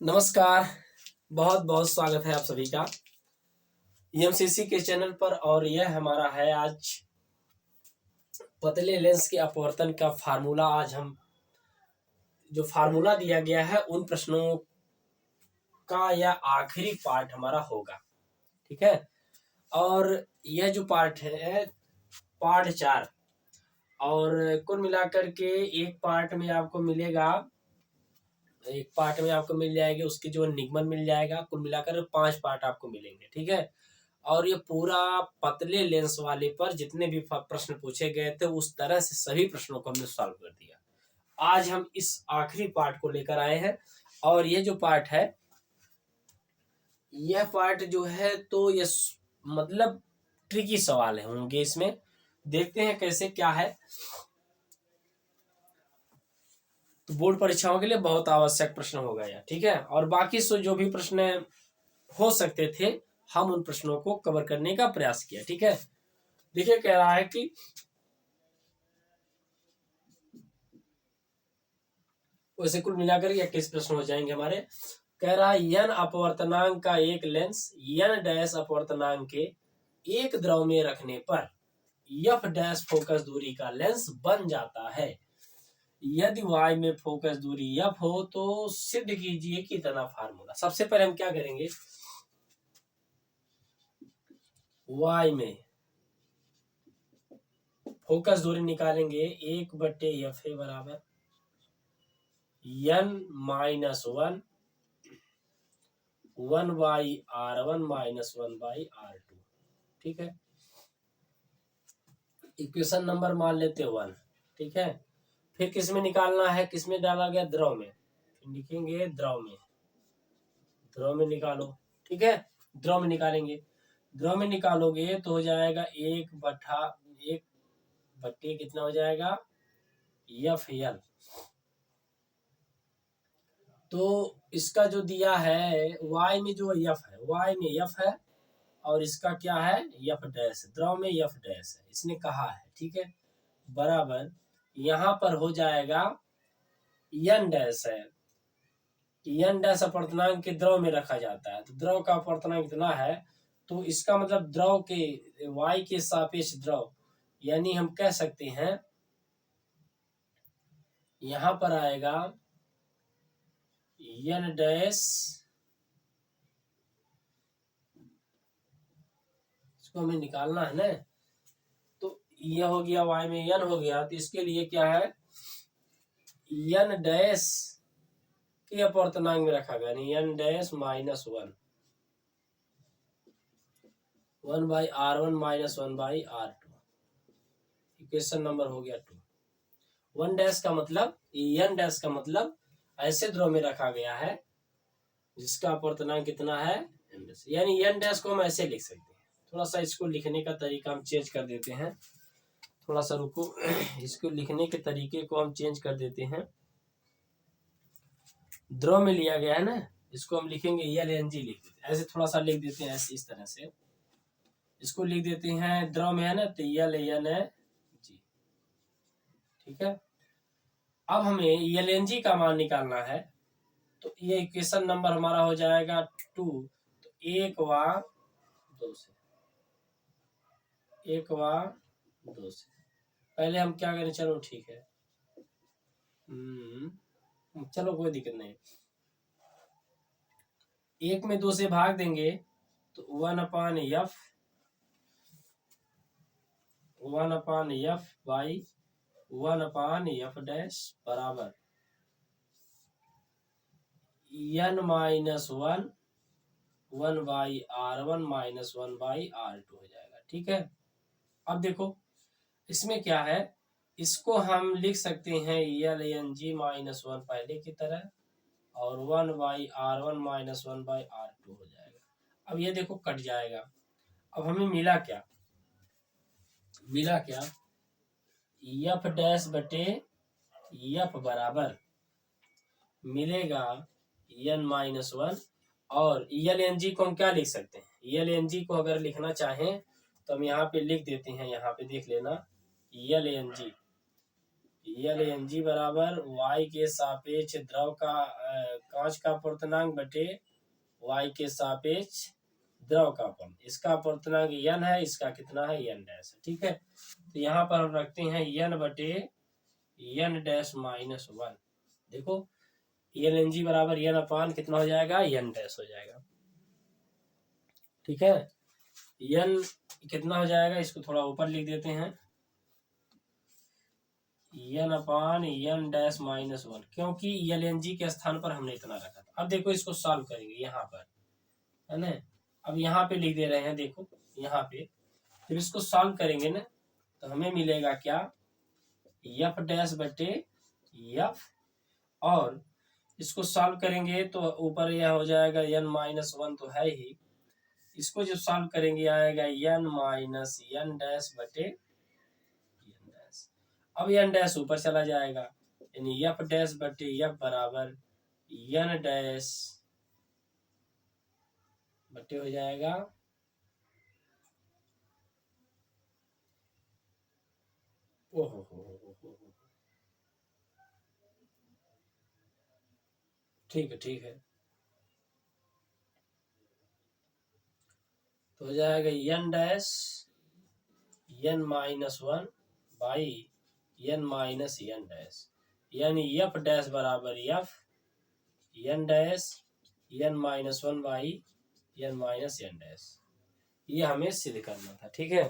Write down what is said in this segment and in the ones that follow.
नमस्कार। बहुत बहुत स्वागत है आप सभी का ईएमसीसी के चैनल पर। और यह हमारा है आज पतले लेंस के अपवर्तन का फार्मूला। आज हम जो फार्मूला दिया गया है उन प्रश्नों का यह आखिरी पार्ट हमारा होगा, ठीक है। और यह जो पार्ट है पार्ट 4, और कुल मिलाकर के एक पार्ट में आपको मिल जाएगी उसकी जो निगमन मिल जाएगा। कुल मिलाकर 5 पार्ट आपको मिलेंगे, ठीक है। और ये पूरा पतले लेंस वाले पर जितने भी प्रश्न पूछे गए थे उस तरह से सभी प्रश्नों को हमने सॉल्व कर दिया। आज हम इस आखिरी पार्ट को लेकर आए हैं। और ये जो पार्ट है, यह पार्ट जो है तो ये मतलब ट्रिकी सवाल है होंगे इसमें। देखते हैं कैसे क्या है। तो बोर्ड परीक्षाओं के लिए बहुत आवश्यक प्रश्न होगा यह, ठीक है। और बाकी जो भी प्रश्न हो सकते थे हम उन प्रश्नों को कवर करने का प्रयास किया, ठीक है। देखिए कह रहा है कि वैसे कुल मिलाकर 21 प्रश्न हो जाएंगे हमारे। कह रहा है यन अपवर्तनांक का एक लेंस यन डैश अपवर्तनांक के एक द्रव में रखने पर यफ डैश फोकस दूरी का लेंस बन जाता है। यदि y में फोकस दूरी f हो तो सिद्ध कीजिए कि इतना फार्मूला। सबसे पहले हम क्या करेंगे, y में फोकस दूरी निकालेंगे। 1/f है बराबर n minus 1/r1 minus 1/r2, ठीक है। इक्वेशन नंबर मान लेते 1, ठीक है। फिर किस में निकालना है, किस में डाला गया, द्रव में। फिर लिखेंगे द्रव में निकालो, ठीक है। द्रव में निकालेंगे। द्रव में निकालोगे तो हो जाएगा 1/1 कितना हो जाएगा FL। तो इसका जो दिया है y में जो f है, y में f है और इसका क्या है f डैश, द्रव में f डैश है, इसने कहा है, ठीक है। बराबर यहाँ पर हो जाएगा n डैश है। n डैश अपवर्तनांक के द्रव में रखा जाता है, तो द्रव का अपवर्तनांक कितना है, तो इसका मतलब द्रव के y के सापेक्ष द्रव, यानी हम कह सकते हैं यहां पर आएगा n डैश, इसको हमें निकालना है ना। तो यह हो गया y में n हो गया, तो इसके लिए क्या है n डैश के अपवर्तनांक में रखा गया, यानी n dash minus 1/r1 minus 1/r2। Equation number हो गया 2। n डैश का मतलब ऐसे द्रव में रखा गया है जिसका अपवर्तनांक कितना है n डैश, यानी n डैश को हम ऐसे लिख सकते हैं। थोड़ा सा इसको लिखने का तरीका हम चेंज कर देते हैं, थोड़ा सा रुको। इसको लिखने के तरीके को हम चेंज कर देते हैं। द्रव में लिया गया है ना, इसको हम लिखेंगे LNG लिख देते हैं, ऐसे थोड़ा सा लिख देते हैं, ऐसे इस तरह से इसको लिख देते हैं। द्रव में है ना तो LNG, ठीक है। अब हमें LNG का मान निकालना है, तो ये इक्वेशन नंबर हमारा हो जाएगा 2। तो 1/2 से पहले हम क्या करें, चलो ठीक है, चलो कोई दिक्कत नहीं। 1 में 2 से भाग देंगे तो 1/f बाई 1/f डैश बराबर n minus 1/r1 minus 1/r2 हो जाएगा, ठीक है। अब देखो इसमें क्या है, इसको हम लिख सकते हैं LNG माइनस 1 पहले की तरह और 1/r1 माइनस 1/r2 हो जाएगा। अब ये देखो कट जाएगा। अब हमें मिला क्या f डैश बटे f बराबर मिलेगा n माइनस 1। और LNG को हम क्या लिख सकते हैं, LNG को अगर लिखना चाहें तो हम यहाँ पे लिख देते हैं, यहाँ पे देख लेना LNG यल एन जी बराबर वाई के सापेक्ष द्रव का कांच का अपर्तनांक बटे वाई के सापेक्ष द्रव का अपवर्तन। इसका अपर्तनांक n है, इसका कितना है n डैश, ठीक है। तो यहाँ पर हम रखते हैं n बटे n डैश माइनस 1। देखो एल एन जी बराबर n अपान कितना हो जाएगा, n डैश हो जाएगा, ठीक है। n कितना हो जाएगा, इसको थोड़ा ऊपर लिख देते हैं, n अपान n डैश माइनस 1, क्योंकि एल एन जी के स्थान पर हमने इतना रखा था। अब देखो इसको सॉल्व करेंगे यहाँ पर, है ना। अब यहाँ पे लिख दे रहे हैं, देखो यहाँ पे जब इसको सॉल्व करेंगे ना तो हमें मिलेगा क्या, एफ डैश बटे एफ, और इसको सॉल्व करेंगे तो ऊपर यह हो जाएगा n माइनस 1 तो है ही, इसको जब सॉल्व करेंगे आएगा n माइनस n डैश बटे n डैश। अब n डैश ऊपर चला जाएगा, यानी एफ डैश बटे एफ बराबर n डैश बटे हो जाएगा ठीक है, ठीक है। तो हो जाएगा n dash n minus 1 by n minus n dash, यानी एफ डैश बराबर F n dash n minus 1 by n minus n dash. ये हमें सिद्ध करना था, ठीक है।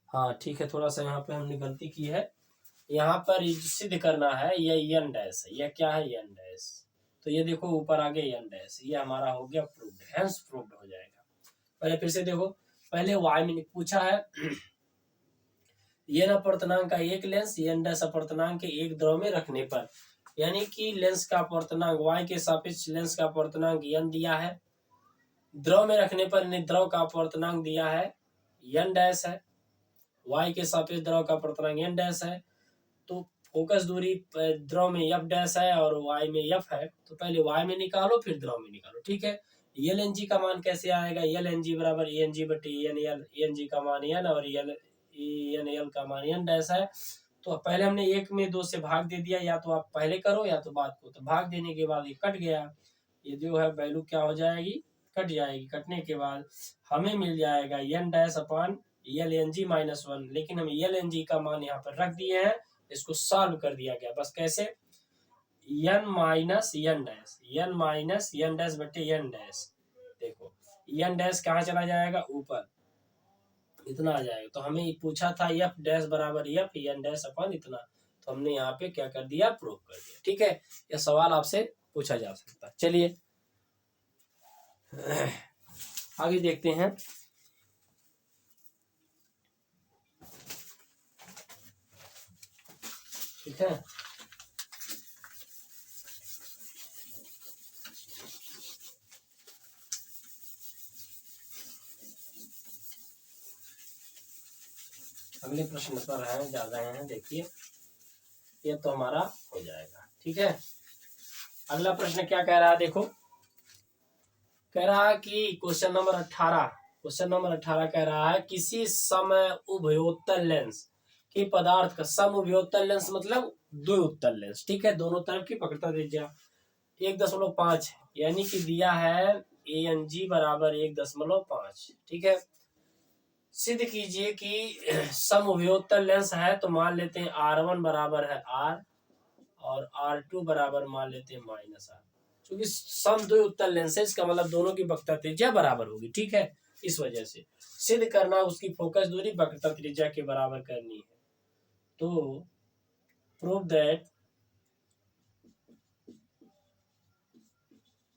हाँ ठीक है, थोड़ा सा यहाँ पे हमने गलती की है, यहाँ पर सिद्ध करना है, ये n डैश है, यह क्या है n डैश, तो ये देखो ऊपर आगे n डैश, ये हमारा हो गया प्रूव्ड, हेंस प्रूव्ड हो जाएगा। पहले फिर से देखो, पहले y में पूछा है n अपर्तनांक का एक लेंस n डैश अपर्तनांक के एक द्रव में रखने पर, यानी कि लेंस का अपर्तनांक y के सापेक्ष लेंस का अपर्तनांक n दिया है, द्रव में रखने पर द्रव का अपर्तनांक दिया है n डैश है, y के सापेक्ष द्रव का अपर्तनांक n डैश है, तो फोकस दूरी द्रव में f डैश है और y में f है, तो पहले y में निकालो फिर द्रव में निकालो, ठीक है। एल एन जी का मान कैसे आएगा, एल एन जी बराबर ए एन जी बटे एन एल, एन जी का मान n और एन एल का मान n डैश है। तो पहले हमने 1 में 2 से भाग दे दिया, या तो आप पहले करो या तो बाद को, तो भाग देने के बाद ये कट गया, ये जो है वैल्यू क्या हो जाएगी, कट जाएगी, कटने के बाद हमें मिल जाएगा n dash upon L N G minus 1, लेकिन हम एल एन जी का मान यहाँ पर रख दिए हैं, इसको सॉल्व कर दिया गया, बस कैसे, n minus n dash, n minus n dash बटे n डैश, देखो n डैश कहाँ चला जाएगा, ऊपर इतना आ जाएगा, तो हमें पूछा था f डैश बराबर f n डैश अपन इतना, तो हमने यहाँ पे क्या कर दिया, प्रूव कर दिया, ठीक है। यह सवाल आपसे पूछा जा सकता है। चलिए आगे देखते हैं, ठीक है। अगले प्रश्न पर है, जा रहे हैं, देखिए ये तो हमारा हो जाएगा, ठीक है। अगला प्रश्न क्या कह रहा है, देखो कह रहा है कि क्वेश्चन नंबर 18 कह रहा है किसी समय उभयोत्तल लेंस की पदार्थ का सम उभयोत्तल लेंस मतलब दो उत्तल लेंस, ठीक है, दोनों तरफ की पकड़ता त्रिज्या 1.5 है, यानी कि दिया है ए एन जी बराबर 1.5, ठीक है। सिद्ध कीजिए कि सम उभयोत्तल लेंस है, तो मान लेते हैं R1 बराबर है R और R2 बराबर मान लेते हैं माइनस R, क्योंकि सम दो उत्तल लेंस है, इसका मतलब दोनों की वक्रता त्रिज्या बराबर होगी, ठीक है। इस वजह से सिद्ध करना उसकी फोकस दूरी वक्रता त्रिज्या के बराबर करनी है, तो प्रूव दैट,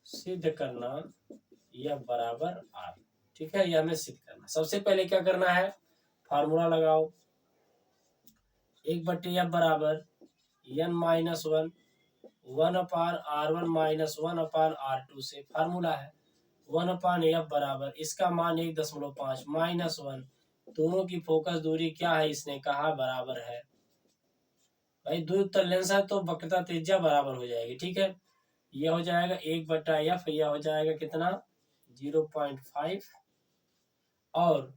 सिद्ध करना यह बराबर R, ठीक है, यह हमें सिद्ध करना। सबसे पहले क्या करना है, फार्मूला लगाओ, 1/f बराबर n माइनस 1 अपान R1 माइनस 1 अपान R2 से फार्मूला है 1 अपान एफ बराबर, इसका मान 1.5 माइनस 1, दोनों की फोकस दूरी क्या है, इसने कहा बराबर है, भाई दो उत्तल लेंस है तो वक्रता त्रिज्या बराबर हो जाएगी, ठीक है। यह हो जाएगा 1/f, यह हो जाएगा कितना 0.5, और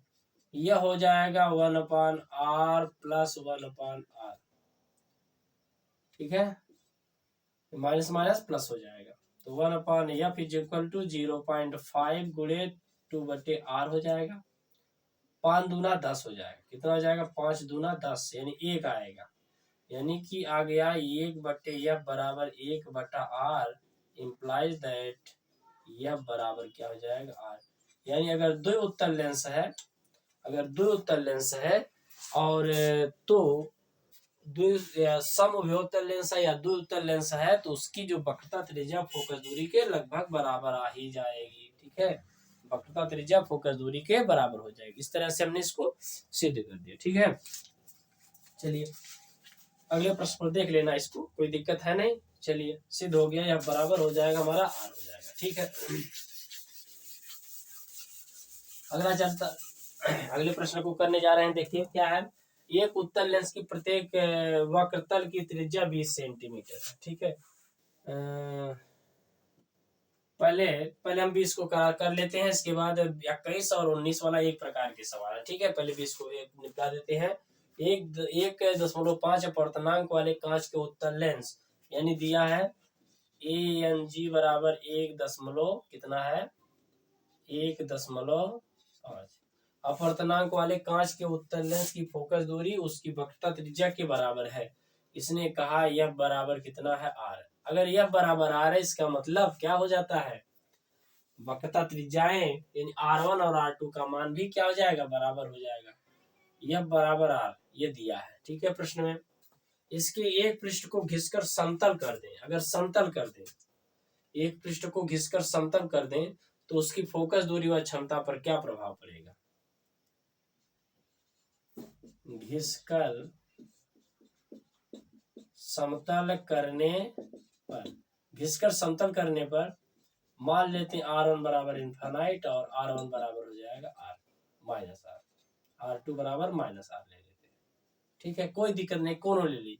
यह हो जाएगा 1 अपान R प्लस 1 अपान R, ठीक है, माइनस माइनस प्लस हो जाएगा, तो 1/f इज इक्वल टू 0.5 गुणे 2/r हो जाएगा। 5 दूना 10 हो जाएगा, कितना हो जाएगा, 5 दूना 10 यानी 1 आएगा, यानी कि आ गया 1/f बराबर 1/r, इम्प्लाइज दैट f बराबर क्या हो जाएगा, r। यानी अगर दो उत्तल लेंस है, अगर दो उत्तल लेंस है और तो समव्युत्तल लेंस है या दो उत्तल लेंस है, तो उसकी जो वक्रता त्रिज्या फोकस दूरी के लगभग बराबर आ ही जाएगी। ठीक है, वक्रता त्रिज्या फोकस दूरी के बराबर हो जाएगी। इस तरह से हमने इसको सिद्ध कर दिया। ठीक है, चलिए अगले प्रश्न पर देख लेना, इसको कोई दिक्कत है नहीं। चलिए सिद्ध हो गया, यह बराबर हो जाएगा हमारा आर हो जाएगा। ठीक है, अगला चलता अगले प्रश्न को करने जा रहे हैं। देखिए क्या है, एक उत्तल लेंस की प्रत्येक वक्रतल की त्रिज्या 20 सेंटीमीटर है। ठीक है, पहले हम 20 को कर लेते हैं, इसके बाद 21 और 19 वाला एक प्रकार के सवाल है। ठीक है, पहले 20 को निपटा देते हैं। 1.5 अपर्तनांक वाले कांच के उत्तल लेंस, यानी दिया है ANG बराबर 1 कितना है 1.5। अपर्तनांक वाले कांच के उत्तल लेंस की फोकस दूरी उसकी वक्रता त्रिज्या के बराबर है। इसने कहा यह बराबर कितना है, r। अगर यह बराबर r है, इसका मतलब क्या हो जाता है, वक्रता त्रिज्याएं यानी r1 और r2 का मान भी क्या हो जाएगा, बराबर हो जाएगा। यह बराबर r ये दिया है। ठीक है, प्रश्न में इसके एक पृष्ठ को घिसकर समतल कर दें। अगर समतल कर दें, एक पृष्ठ को घिसकर समतल कर दें, तो उसकी फोकस दूरी व क्षमता पर क्या प्रभाव पड़ेगा। घिसकर समतल करने पर, घिसकर समतल करने पर मान लेते हैं r1 बराबर इनफाइनाइट और r1 बराबर हो जाएगा r माइनस r, r2 बराबर माइनस r ले लेते हैं। ठीक है, कोई दिक्कत नहीं, कोनो ले लीजिए।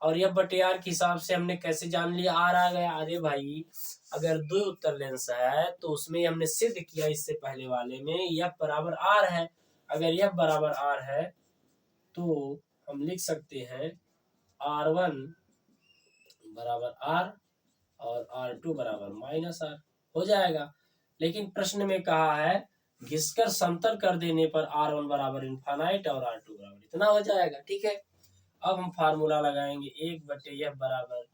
और यह बटे आर के हिसाब से हमने कैसे जान लिया, आर आ गया। अरे भाई, अगर दो उत्तल लेंस है तो उसमें हमने सिद्ध किया इससे पहले वाले में यह बराबर आर है। अगर यह बराबर आर है तो हम लिख सकते हैं r1 बराबर r और r2 बराबर माइनस r हो जाएगा। लेकिन प्रश्न में कहा है घिसकर समतल कर देने पर r1 बराबर इनफाइनाइट और r2 बराबर इतना हो जाएगा। ठीक है, अब हम फार्मूला लगाएंगे 1/f बराबर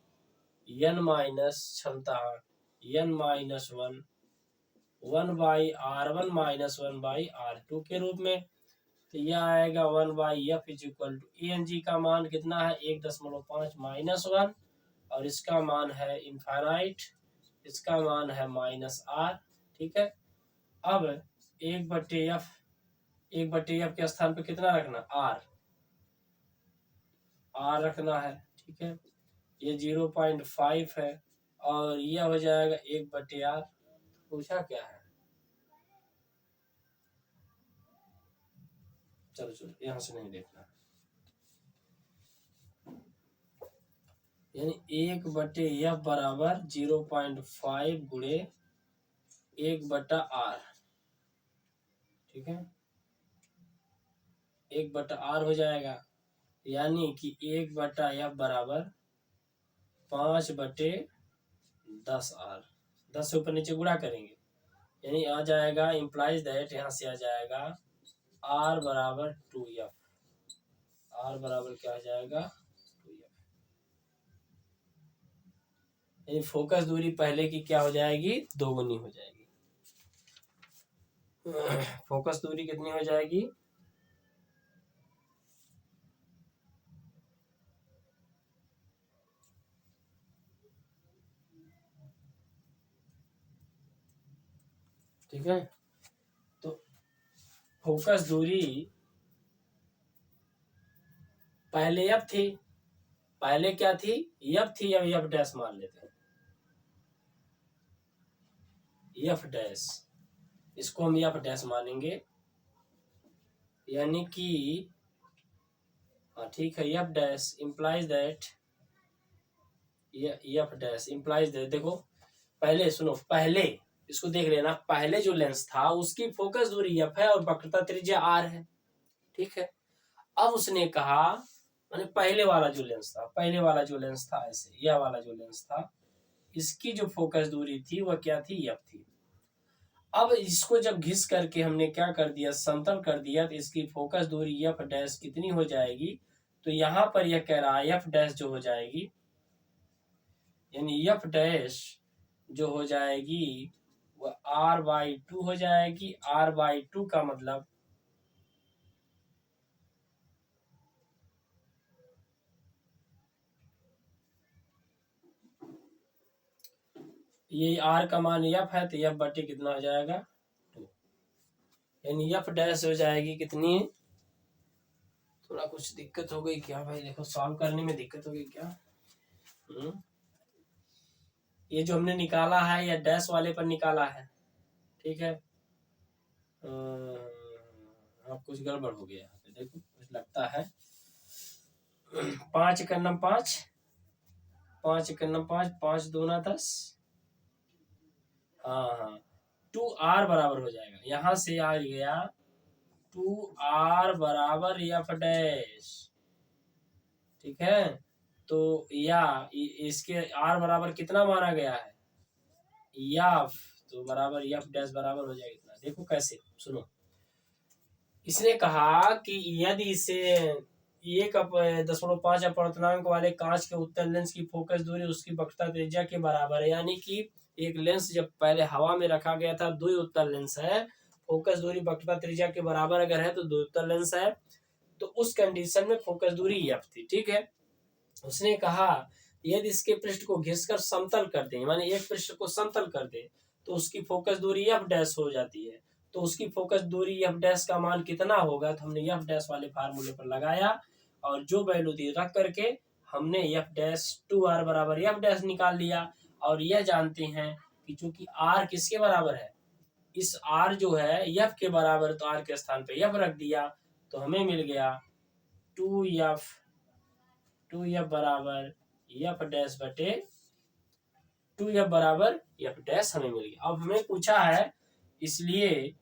n माइनस क्षमता n minus 1/r1 minus 1/r2 के रूप में। तो यह आएगा 1/f is equal to ANG का मान कितना है 1.5 माइनस 1 और इसका मान है इनफाइनाइट, इसका मान है माइनस r। ठीक है, अब 1/f के स्थान पे कितना रखना, r रखना है। ठीक है, ये 0.5 है और यह हो जाएगा 1/r। पूछा क्या है, चलो यहाँ से नहीं देखना, यानी 1/f बराबर 0.5 गुणे 1/r। ठीक है, 1/r हो जाएगा, यानी कि 1/f बराबर 5/10r। 10 से ऊपर नीचे गुणा करेंगे, यानी आ जाएगा इम्प्लाइज दैट, यहाँ से आ जाएगा r बराबर 2f। r बराबर क्या आ जाएगा 2f, यानी फोकस दूरी पहले की क्या हो जाएगी, दोगुनी हो जाएगी। फोकस दूरी कितनी हो जाएगी, ठीक है, तो फोकस दूरी पहले f थी, पहले क्या थी, f थी, अब f डैश मान लेते हैं, f डैश, इसको हम f डैश मानेंगे, यानी कि ठीक है, f dash implies that, f dash implies that, देखो पहले सुनो, पहले इसको देख लेना, पहले जो लेंस था उसकी फोकस दूरी f है और वक्रता त्रिज्या r है। ठीक है, अब उसने कहा माने पहले वाला जो लेंस था, पहले वाला जो लेंस था, ऐसे यह वाला जो लेंस था, इसकी जो फोकस दूरी थी वह क्या थी, एफ थी। अब इसको जब घिस करके हमने क्या कर दिया, समतल कर दिया, तो इसकी फोकस दूरी एफ डैश कितनी हो जाएगी, तो यहां पर यह कह रहा है एफ डैश जो हो जाएगी, यानी एफ डैश जो हो जाएगी वह r/2 हो जाएगी। r/2 का मतलब ये r का मान एफ है, तो एफ बटे कितना हो जाएगा, 2, यानी एफ डैश हो जाएगी कितनी, थोड़ा कुछ दिक्कत हो गई क्या भाई, देखो सॉल्व करने में दिक्कत हो गई क्या। ये जो हमने निकाला है या डैश वाले पर निकाला है, ठीक है। अब कुछ गड़बड़ हो गया, देखो कुछ लगता है। 5 का नम 5, 5 का नम 5, 5 दूना 10, हाँ 2r बराबर हो जाएगा, यहां से आ गया 2r बराबर एफ डैश, ठीक है। तो या इसके r बराबर कितना माना गया है, एफ, तो बराबर एफ डैश बराबर हो जाएगा इतना। देखो कैसे, सुनो, इसने कहा कि यदि इसे 1.5 अपवर्तनांक वाले कांच के उत्तल लेंस की फोकस दूरी उसकी वक्रता त्रिज्या के बराबर है, यानी कि एक लेंस जब पहले हवा में रखा गया था, दो उत्तल लेंस है, फोकस दूरी वक्रता त्रिज्या के बराबर अगर है तो दो उत्तल लेंस है, तो उस कंडीशन में फोकस दूरी एफ थी, ठीक है। उसने कहा यदि इसके पृष्ठ को घिसकर समतल कर दें, माने एक पृष्ठ को समतल कर दे, तो उसकी फोकस दूरी एफ डैश हो जाती है। तो उसकी फोकस दूरी एफ डैश का मान कितना होगा, तो हमने एफ डैश वाले फार्मूले पर लगाया और जो वैल्यू थी रख करके हमने एफ डैश 2r बराबर एफ डैश निकाल लिया। और यह जानते हैं कि चूंकि r किसके बराबर है, इस r जो है एफ के बराबर, तो r के स्थान पे एफ रख दिया, तो हमें मिल गया 2f बराबर एफ डैश बटे 2f बराबर एफ डैश हमें मिल गया। अब हमें पूछा है, इसलिए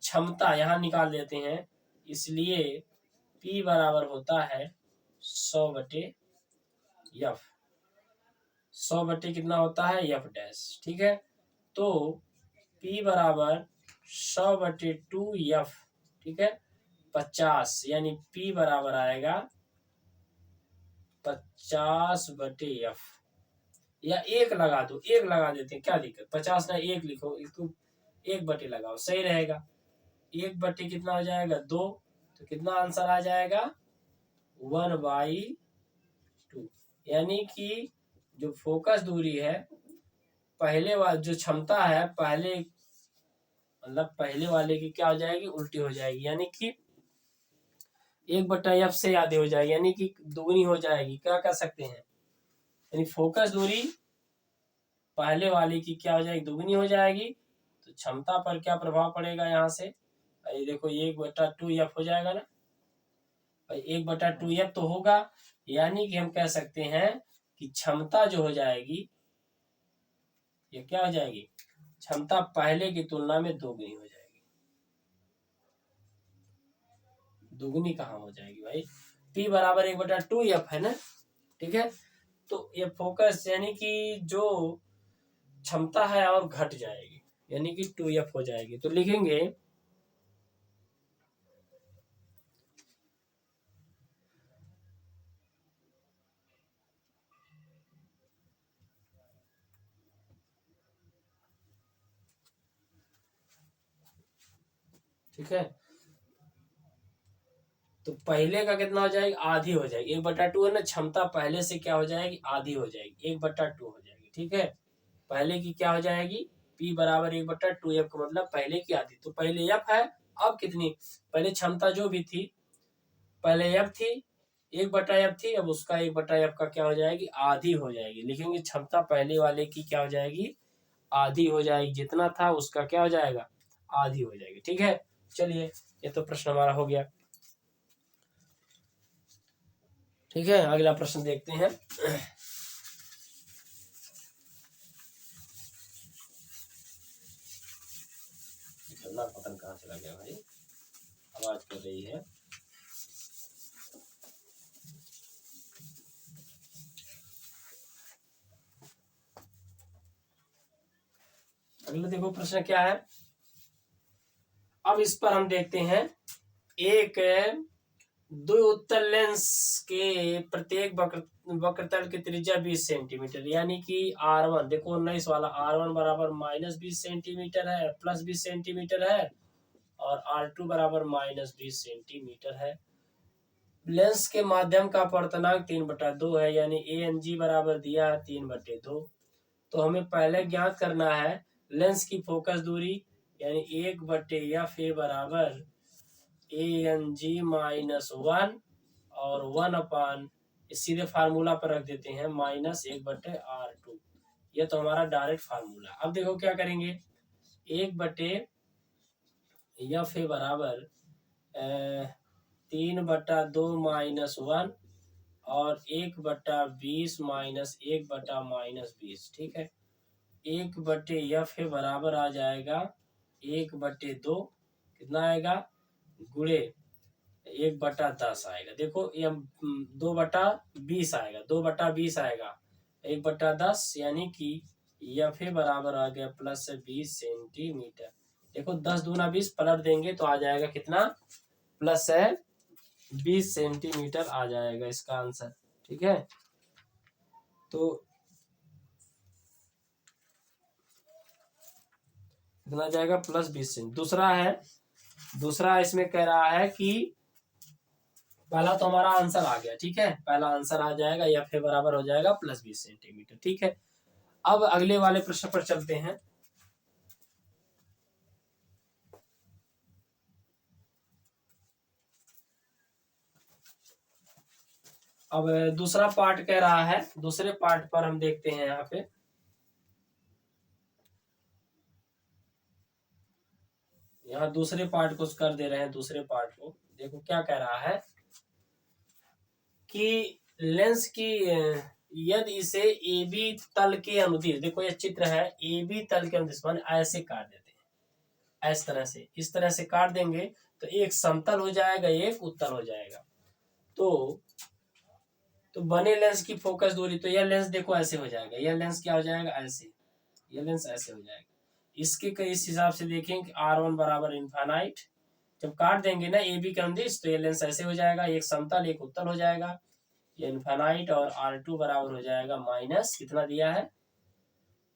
क्षमता यहां निकाल देते हैं, इसलिए P बराबर होता है 100 बटे एफ, 100 बटे कितना होता है एफ डैश, ठीक है। तो P बराबर 100 बटे 2f, ठीक है, 50, यानी P बराबर आएगा 50 बटे एफ, या एक लगा दो, एक लगा देते हैं, क्या दिक्कत, 50 ना एक लिखो, इसको एक बटे लगाओ, सही रहेगा। एक बटे कितना हो जाएगा 2, तो कितना आंसर आ जाएगा 1/2, यानी कि जो फोकस दूरी है पहले वाले, जो क्षमता है पहले, मतलब पहले वाले की क्या हो जाएगी, उल्टी हो जाएगी, यानी कि 1/f से आधे हो जाएगी, यानी कि दोगुनी हो जाएगी। क्या कर सकते हैं, यानी फोकस दूरी पहले वाले की क्या हो जाएगी, दोगुनी हो जाएगी, तो क्षमता पर क्या प्रभाव पड़ेगा, यहाँ से ये देखो 1/2f हो जाएगा ना, 1/2f तो होगा, यानी कि हम कह सकते हैं कि क्षमता जो हो जाएगी, ये क्या हो जाएगी, क्षमता पहले की तुलना में दोगुनी हो जाएगी। दोगुनी कहाँ हो जाएगी भाई, P बराबर 1/2f है ना, ठीक है। तो ये फोकस यानी कि जो क्षमता है और घट जाएगी, यानी कि 2f हो जाएगी, तो लिखेंगे ठीक है। तो पहले का कितना हो जाएगी, आधी हो जाएगी, 1/2 है ना, क्षमता पहले से क्या हो जाएगी, आधी हो जाएगी, 1/2 हो जाएगी, ठीक है। पहले की क्या हो जाएगी, P बराबर 1/2f का मतलब पहले की आधी, तो पहले f है, अब कितनी, पहले क्षमता जो भी थी पहले f थी, 1/f थी, अब उसका 1/f का क्या हो जाएगी, आधी हो जाएगी, लिखेंगे क्षमता पहले वाले की क्या हो जाएगी, आधी हो जाएगी, जितना था उसका क्या हो जाएगा, आधी हो जाएगी, ठीक है। चलिए ये तो प्रश्न हमारा हो गया, ठीक है। अगला प्रश्न देखते हैं। पतन कहाँ चला गया भाई, आवाज कर रही है। अगला देखो प्रश्न क्या है। अब इस पर हम देखते हैं, एक दो उत्तल लेंस के प्रत्येक वक्रतल की त्रिज्या 20 सेंटीमीटर, यानी कि R1 देखो 19 वाला, R1 बराबर -20 सेंटीमीटर है, +20 सेंटीमीटर है, और R2 बराबर -20 सेंटीमीटर है। लेंस के माध्यम का अपवर्तनांक 3/2 है, यानी ANG बराबर दिया है 3/2। तो हमें पहले ज्ञात करना है लेंस की फोकस दूरी, यानी 1/f बराबर ANG-1 और 1 सीधे फार्मूला पर रख देते हैं -1/R2। यह तो हमारा डायरेक्ट फार्मूला। अब देखो क्या करेंगे, 1/f बराबर 3/2 -1 और 1/20 -1/-20, ठीक है। 1/f बराबर आ जाएगा 1/2, कितना आएगा, गुणे 1/10 आएगा। देखो ये 2/20 आएगा, 2/20 आएगा, 1/10, यानी कि एफ बराबर आ गया +20 सेंटीमीटर। देखो 10 दूना 20 पलट देंगे तो आ जाएगा कितना, +20 सेंटीमीटर आ जाएगा इसका आंसर, ठीक है। तो कितना जाएगा, +20 सेंटीमीटर। दूसरा इसमें कह रहा है कि पहला तो हमारा आंसर आ गया, ठीक है, पहला आंसर आ जाएगा, एफ बराबर हो जाएगा +20 सेंटीमीटर, ठीक है। अब अगले वाले प्रश्न पर चलते हैं। अब दूसरा पार्ट कह रहा है, दूसरे पार्ट पर हम देखते हैं। यहाँ पे यहाँ दूसरे पार्ट को कर दे रहे हैं, दूसरे पार्ट को देखो क्या कह रहा है कि लेंस की यदि इसे AB तल के अनुदिश, देखो ये चित्र है, AB तल के अनुदिश मान ऐसे काट देते हैं, इस तरह से काट देंगे तो एक समतल हो जाएगा, एक उत्तल हो जाएगा। तो बने लेंस की फोकस दूरी, तो यह लेंस देखो ऐसे हो जाएगा, यह लेंस क्या हो जाएगा, ऐसे, यह लेंस ऐसे हो जाएगा। इसके इस हिसाब से देखें कि R1 बराबर इनफाइनाइट, जब काट देंगे ना AB के अनुदिश तो ये लेंस ऐसे हो जाएगा, एक समतल एक उत्तल हो जाएगा, ये इनफाइनाइट, और R2 बराबर हो जाएगा माइनस, कितना दिया है,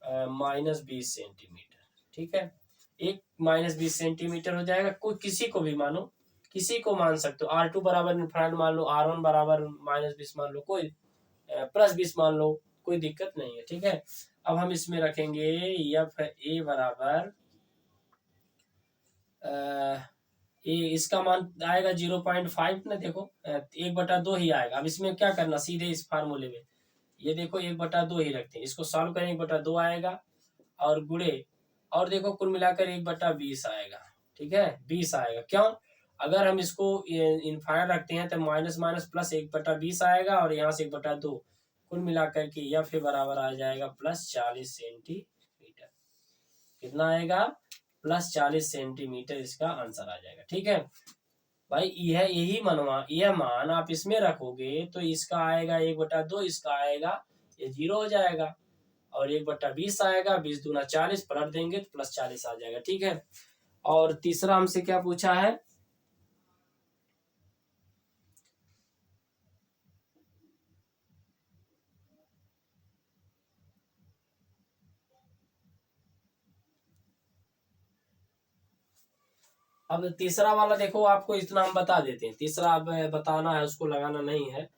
-20 सेंटीमीटर, ठीक है। एक -20 सेंटीमीटर हो जाएगा। कोई किसी को भी मानो, किसी को मान सकते हो, R2 बराबर इनफाइनाइट मान लो, R1 बराबर -20 मान लो, कोई +20 मान लो, कोई दिक्कत नहीं है, ठीक है। अब हम इसमें रखेंगे FA बराबर इसका मान आएगा 0.5 ना, देखो 1/2 ही आएगा। अब इसमें क्या करना, सीधे इस फार्मूले में ये देखो 1/2 ही रखते हैं, इसको सॉल्व करें 1/2 आएगा, और गुणे, और देखो कुल मिलाकर 1/20 आएगा, ठीक है, 20 आएगा। क्यों, अगर हम इसको इनफाइनाइट रखते हैं तो माइनस माइनस प्लस 1/20 आएगा, और यहाँ से 1/2, कुल मिलाकर के एफ बराबर आ जाएगा +40 सेंटीमीटर। कितना आएगा, +40 सेंटीमीटर इसका आंसर आ जाएगा, ठीक है भाई। यही यह मान आप इसमें रखोगे तो इसका आएगा 1/2, इसका आएगा ये 0 हो जाएगा, और 1/20 आएगा, 20 दूना 40, पलट देंगे तो +40 आ जाएगा, ठीक है। और तीसरा हमसे क्या पूछा है, अब तीसरा वाला देखो, आपको इतना हम बता देते हैं, तीसरा अब बताना है, उसको लगाना नहीं है।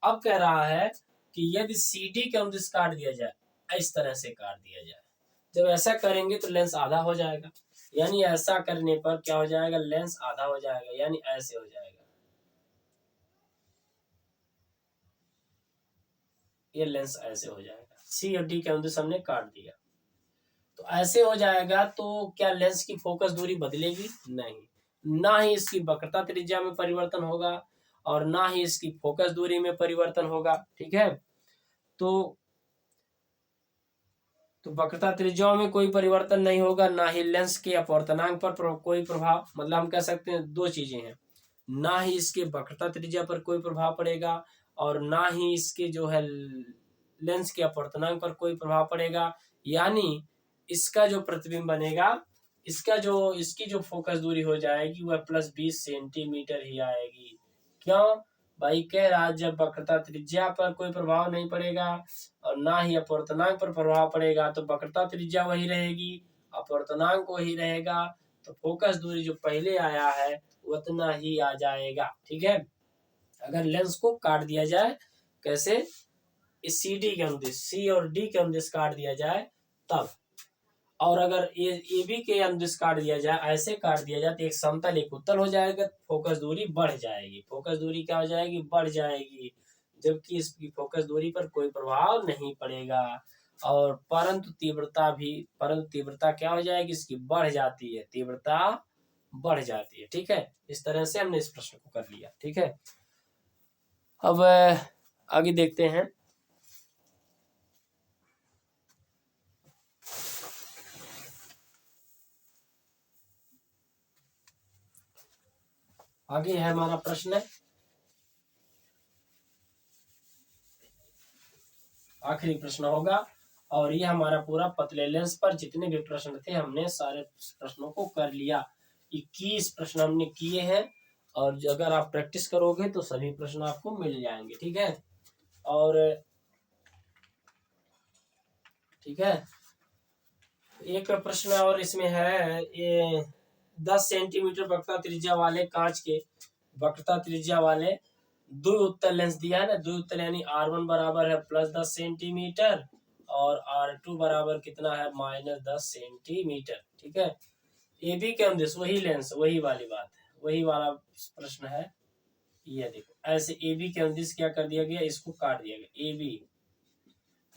अब कह रहा है कि यदि CD के अनुदिश काट दिया जाए, इस तरह से काट दिया जाए, जब ऐसा करेंगे तो लेंस आधा हो जाएगा, यानी ऐसा करने पर क्या हो जाएगा, लेंस आधा हो जाएगा, यानी ऐसे हो जाएगा, ये लेंस ऐसे हो जाएगा। C और D के अनुदिश हमने काट दिया, तो ऐसे हो जाएगा। तो क्या लेंस की फोकस दूरी बदलेगी, नहीं, ना ही इसकी वक्रता त्रिज्या में परिवर्तन होगा, और ना ही इसकी फोकस दूरी में परिवर्तन होगा, ठीक है। तो वक्रता त्रिज्याओं में कोई परिवर्तन नहीं होगा, ना ही लेंस के अपवर्तनांक पर कोई प्रभाव, मतलब हम कह सकते हैं दो चीजें हैं, ना ही इसके वक्रता त्रिज्या पर कोई प्रभाव पड़ेगा, और ना ही इसके जो है लेंस के अपवर्तनांक पर कोई प्रभाव पड़ेगा। यानी इसका जो प्रतिबिंब बनेगा, इसकी जो फोकस दूरी हो जाएगी वह +20 सेंटीमीटर ही आएगी। क्यों भाई? कह रहा जब वक्रता त्रिज्या पर कोई प्रभाव नहीं पड़ेगा और ना ही अपवर्तनांक पर प्रभाव पड़ेगा, तो वक्रता त्रिज्या वही रहेगी, अपवर्तनांक वही रहेगा, तो फोकस दूरी जो पहले आया है उतना ही आ जाएगा। ठीक है, अगर लेंस को काट दिया जाए, कैसे? इस CD के अनुदिश, C और D के अनुदिश काट दिया जाए तब, और अगर ए बी के अनुदिश काट दिया जाए, ऐसे काट दिया जाए, तो एक समतल एक उत्तल हो जाएगा, फोकस दूरी बढ़ जाएगी। फोकस दूरी क्या हो जाएगी? बढ़ जाएगी, जबकि इसकी फोकस दूरी पर कोई प्रभाव नहीं पड़ेगा। और परंतु तीव्रता क्या हो जाएगी? इसकी बढ़ जाती है, तीव्रता बढ़ जाती है। ठीक है, इस तरह से हमने इस प्रश्न को कर लिया। ठीक है, अब आगे देखते हैं। आगे है हमारा प्रश्न, आखिरी प्रश्न होगा, और ये हमारा पूरा पतले लेंस पर जितने भी प्रश्न थे हमने सारे प्रश्नों को कर लिया। 21 प्रश्न हमने किए हैं, और अगर आप प्रैक्टिस करोगे तो सभी प्रश्न आपको मिल जाएंगे। ठीक है, और ठीक है, एक प्रश्न और इसमें है, ये 10 सेंटीमीटर वक्रता त्रिज्या वाले कांच के वक्रता त्रिज्या वाले द्विउत्तल लेंस दिया है ना, द्विउत्तल यानी R1 बराबर है +10 सेंटीमीटर और R2 बराबर कितना है? -10 सेंटीमीटर। ठीक है, AB के अनुदिश वही लेंस, वही वाली बात है, वही वाला प्रश्न है। ये देखो, ऐसे AB के अनुदिश क्या कर दिया गया? इसको काट दिया गया AB,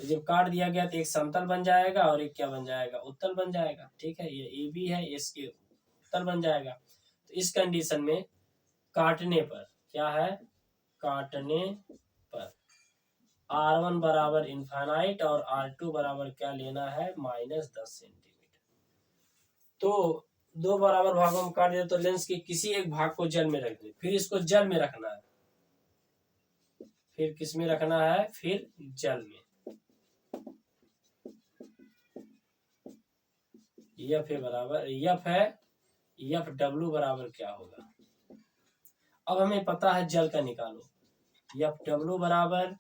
तो जब काट दिया गया तो एक समतल बन जाएगा और एक क्या बन जाएगा? उत्तल बन जाएगा। ठीक है, ये AB है, इसके उत्तल बन जाएगा। तो इस कंडीशन में काटने पर क्या है? काटने पर R1 बराबर इनफाइनाइट और R2 बराबर क्या लेना है? -10 सेंटीमीटर। तो दो बराबर भागों में काट दिया, तो लेंस के किसी एक भाग को जल में रख दे, फिर इसको जल में रखना है, फिर किस में रखना है? फिर जल में। F बराबर F है, FW बराबर क्या होगा? अब हमें पता है जल का निकालो, FW बराबर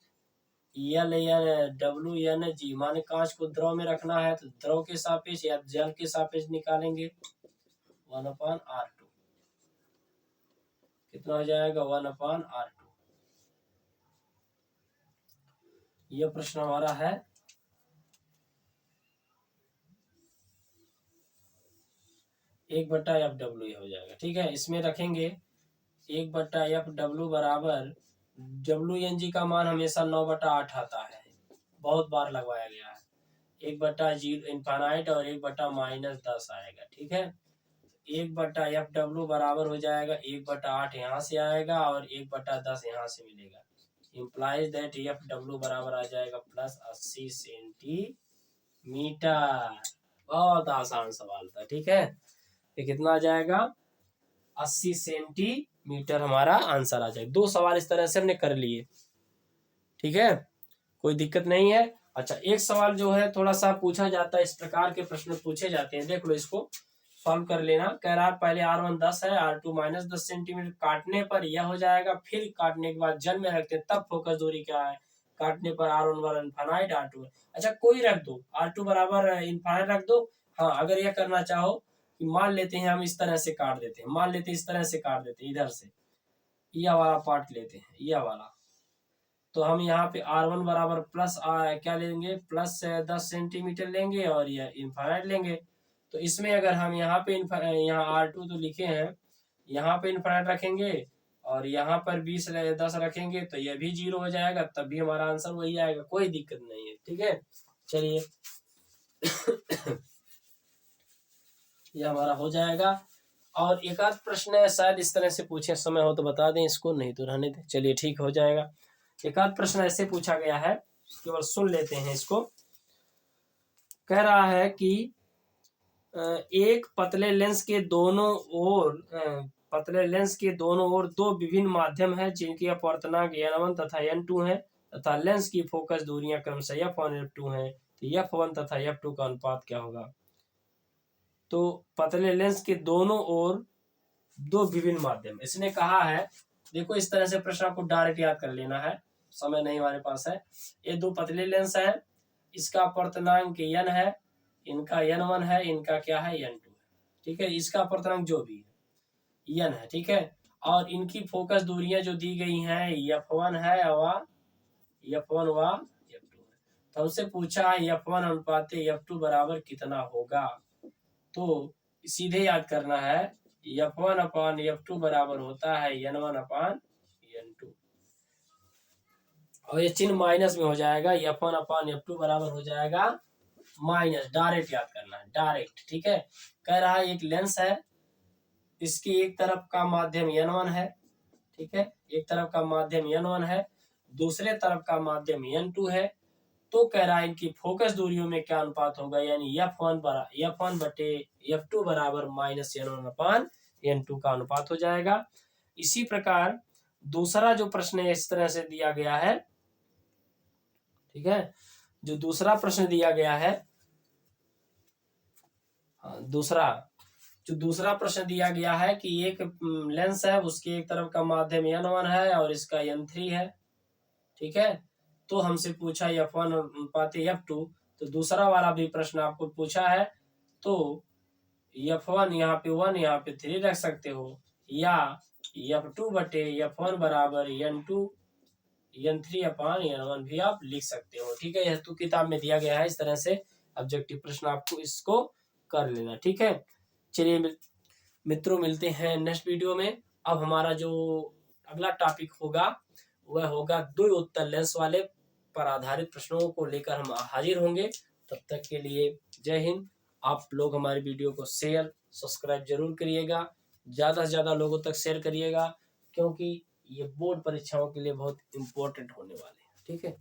LNWNG, माने कांच को द्रव में रखना है तो द्रव के सापेक्ष या जल के सापेक्ष निकालेंगे, 1/R2 कितना हो जाएगा? 1/R2। यह प्रश्न हमारा है। एक बट्टा FW हो जाएगा। ठीक है, इसमें रखेंगे 1/FW बराबर WNG का मान हमेशा 9/8 आता है, बहुत बार लगवाया गया है। 1/0 इनफाइनाइट और 1/-10 आएगा। ठीक है, 1/FW बराबर हो जाएगा 1/8 यहाँ से आएगा और 1/10 यहाँ से मिलेगा। इम्प्लाइज दैट FW बराबर आ जाएगा +80 सेंटीमीटर। बहुत आसान सवाल था। ठीक है, ये कितना आ जाएगा? 80 सेंटीमीटर हमारा आंसर आ जाएगा। 2 सवाल इस तरह से हमने कर लिए। ठीक है, कोई दिक्कत नहीं है। अच्छा, एक सवाल जो है थोड़ा सा पूछा जाता है, इस प्रकार के प्रश्न पूछे जाते हैं, देख लो, इसको सॉल्व कर लेना। कह रहा है पहले R1 10 है, R2 -10 सेंटीमीटर, काटने पर यह हो जाएगा, फिर काटने के बाद जल में रखते हैं तब फोकस दूरी क्या है? काटने पर R1 बराबर इनफाइनाइट, R2 अच्छा कोई रख दो, R2 बराबर इनफाइनाइट रख दो। हाँ, अगर यह करना चाहो कि मान लेते हैं हम इस तरह से काट देते हैं, मान लेते हैं इस तरह से काट देते हैं, इधर से यह वाला पार्ट लेते हैं, यह वाला, तो हम यहाँ पे R1 बराबर क्या लेंगे? +10 सेंटीमीटर लेंगे और यह इनफाइनाइट लेंगे। तो इसमें अगर हम यहाँ पे यहाँ R2 तो लिखे हैं, यहाँ पे इनफाइनाइट रखेंगे और यहाँ पर 10 रखेंगे तो यह भी 0 हो जाएगा, तब भी हमारा आंसर वही आएगा, कोई दिक्कत नहीं है। ठीक है, चलिए यह हमारा हो जाएगा। और एक आध प्रश्न है शायद इस तरह से पूछे, समय हो तो बता दें, इसको नहीं तो रहने दें। चलिए ठीक हो जाएगा। एक आध प्रश्न ऐसे पूछा गया है, केवल सुन लेते हैं इसको। कह रहा है कि एक पतले लेंस के दोनों ओर 2 विभिन्न माध्यम है जिनकी अपवर्तनांक N1 तथा N2 है तथा लेंस की फोकस दूरियां क्रमशः F1 और F2 हैं। तो F1 तथा F2 का अनुपात क्या होगा? तो पतले लेंस के दोनों ओर दो विभिन्न माध्यम। इसने कहा है, देखो इस तरह से प्रश्न आपको डायरेक्ट याद कर लेना है, समय नहीं हमारे पास है। ये दो पतले लेंस है, इसका अपर्तनांक n है, इनका n1 है, इनका क्या है n2 है, ठीक है। इसका अपर्तनांक जो भी है n है, ठीक है। और इनकी फोकस दूरियां जो दी गई हैं f1 है व f1 व f2 है। तो हमसे पूछा है f1 अनुपात f2 बराबर कितना होगा, तो सीधे याद करना है f1 अपान f2 बराबर होता है n1 अपान n2, और ये चिन्ह माइनस में हो जाएगा, f1 अपान f2 बराबर हो जाएगा माइनस। डायरेक्ट याद करना है, डायरेक्ट, ठीक है। कह रहा है एक लेंस है, इसकी एक तरफ का माध्यम n1 है, ठीक है, एक तरफ का माध्यम n1 है, दूसरे तरफ का माध्यम n2 है। तो कह रहा है इनकी फोकस दूरियों में क्या अनुपात होगा, यानी f1 बटे f2 बराबर माइनस n1 अपान n2 का अनुपात हो जाएगा। इसी प्रकार दूसरा जो प्रश्न है इस तरह से दिया गया है, ठीक है। जो दूसरा प्रश्न दिया गया है, दूसरा प्रश्न दिया गया है कि एक लेंस है, उसके एक तरफ का माध्यम n1 है और इसका n3 है, ठीक है। तो हमसे पूछा f1 अनुपात f2, तो दूसरा वाला भी प्रश्न आपको पूछा है, तो f1 यहाँ पे 1 यहाँ पे 3 रख सकते हो, या f2 बटे f1 बराबर n3 अपान n1 भी आप लिख सकते हो, ठीक है। यह तो किताब में दिया गया है, इस तरह से ऑब्जेक्टिव प्रश्न आपको इसको कर लेना, ठीक है। चलिए मित्रों, मिलते हैं नेक्स्ट वीडियो में। अब हमारा जो अगला टॉपिक होगा वह होगा द्वि उत्तर लेंस वाले पर आधारित प्रश्नों को लेकर हम हाजिर होंगे। तब तक के लिए जय हिंद। आप लोग हमारे वीडियो को शेयर सब्सक्राइब जरूर करिएगा, ज़्यादा से ज़्यादा लोगों तक शेयर करिएगा, क्योंकि ये बोर्ड परीक्षाओं के लिए बहुत इम्पोर्टेंट होने वाले हैं, ठीक है।